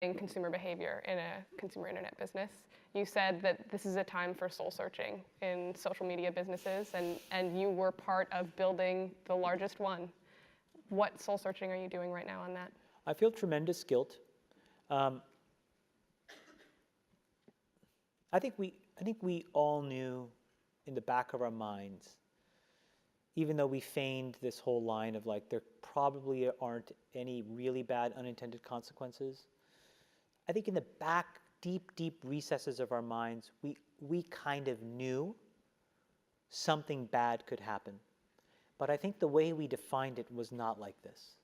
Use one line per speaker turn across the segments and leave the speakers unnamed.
in consumer behavior in a consumer internet business. You said that this is a time for soul searching in social media businesses, and you were part of building the largest one. What soul searching are you doing right now on that?
I feel tremendous guilt. I think we all knew in the back of our minds, even though we feigned this whole line of like, there probably aren't any really bad unintended consequences. I think in the back, deep recesses of our minds, we kind of knew something bad could happen. But I think the way we defined it was not like this.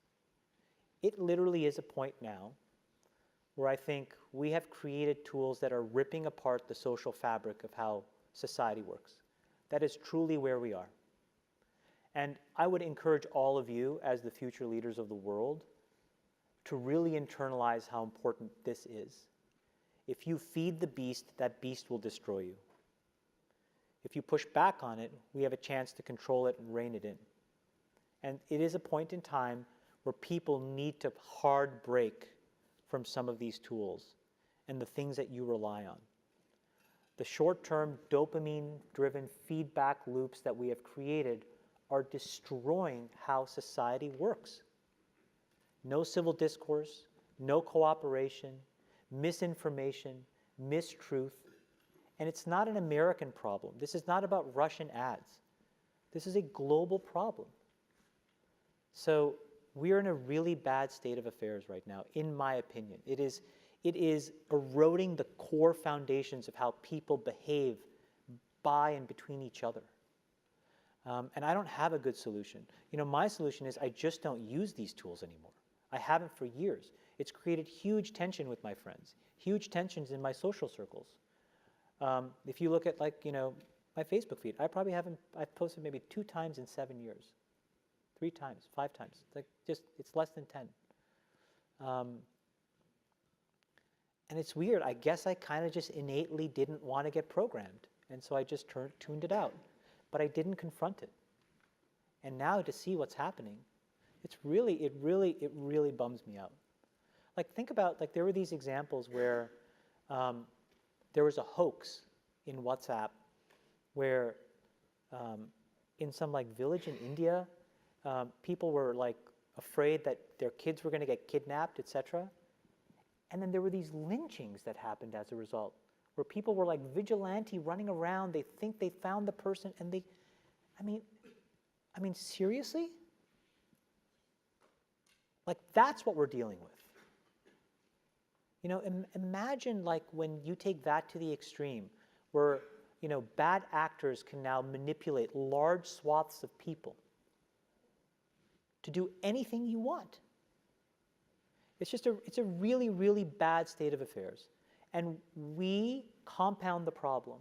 It literally is a point now where I think we have created tools that are ripping apart the social fabric of how society works. That is truly where we are. And I would encourage all of you, as the future leaders of the world, to really internalize how important this is. If you feed the beast, that beast will destroy you. If you push back on it, we have a chance to control it and rein it in. And it is a point in time where people need to hard break from some of these tools and the things that you rely on. The short-term dopamine-driven feedback loops that we have created are destroying how society works. No civil discourse, no cooperation, misinformation, mistruth. And it's not an American problem. This is not about Russian ads. This is a global problem. So we are in a really bad state of affairs right now, in my opinion. It is eroding the core foundations of how people behave by and between each other. And I don't have a good solution. You know, my solution is I just don't use these tools anymore. I haven't for years. It's created huge tension with my friends, huge tensions in my social circles. If you look at, like, you know, my Facebook feed, I've posted maybe 2 times in 7 years, 3 times, 5 times. It's less than 10. And it's weird. I guess I kind of just innately didn't want to get programmed. And so I just tuned it out. But I didn't confront it. And now to see what's happening, it really bums me out. Like, think about, like, there were these examples where there was a hoax in WhatsApp where in some, like, village in India, people were, like, afraid that their kids were going to get kidnapped, etc. And then there were these lynchings that happened as a result, where people were like vigilante running around. They think they found the person, and I mean, seriously? Like, that's what we're dealing with. You know, imagine, like, when you take that to the extreme, where, you know, bad actors can now manipulate large swaths of people to do anything you want. It's a really bad state of affairs. And we compound the problem,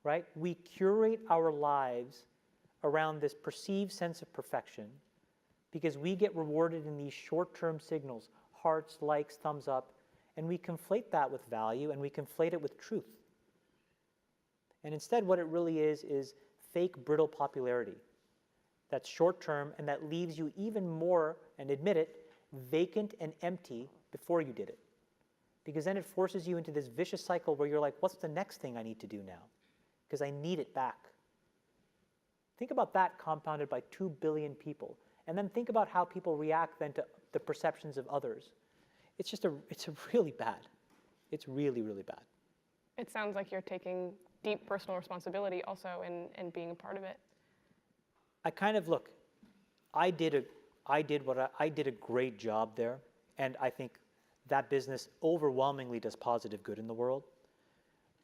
right? We curate our lives around this perceived sense of perfection because we get rewarded in these short-term signals, hearts, likes, thumbs up, and we conflate that with value and we conflate it with truth. And instead, what it really is fake, brittle popularity that's short-term and that leaves you even more, and admit it, vacant and empty before you did it. Because then it forces you into this vicious cycle where you're like, what's the next thing I need to do now? Because I need it back. Think about that compounded by 2 billion people. And then think about how people react then to the perceptions of others. It's really bad. It's really bad.
It sounds like you're taking deep personal responsibility also in being a part of it.
I kind of, look, I did a great job there, and I think that business overwhelmingly does positive good in the world.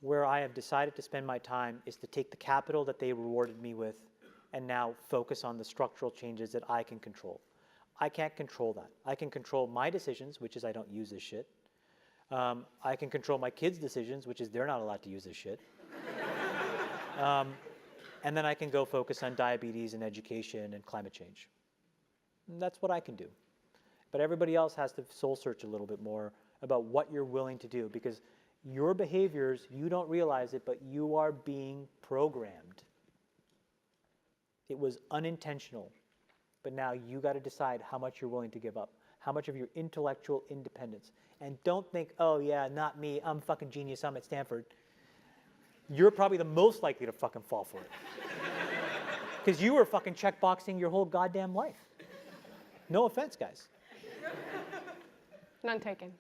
Where I have decided to spend my time is to take the capital that they rewarded me with and now focus on the structural changes that I can control. I can't control that. I can control my decisions, which is I don't use this shit. I can control my kids' decisions, which is they're not allowed to use this shit. And then I can go focus on diabetes and education and climate change. And that's what I can do. But everybody else has to soul search a little bit more about what you're willing to do, because your behaviors, you don't realize it, but you are being programmed. It was unintentional, but now you got to decide how much you're willing to give up. how much of your intellectual independence. And don't think, oh yeah, not me, I'm fucking genius, I'm at Stanford. You're probably the most likely to fucking fall for it. Because you were fucking checkboxing your whole goddamn life. No offense, guys.
None taken.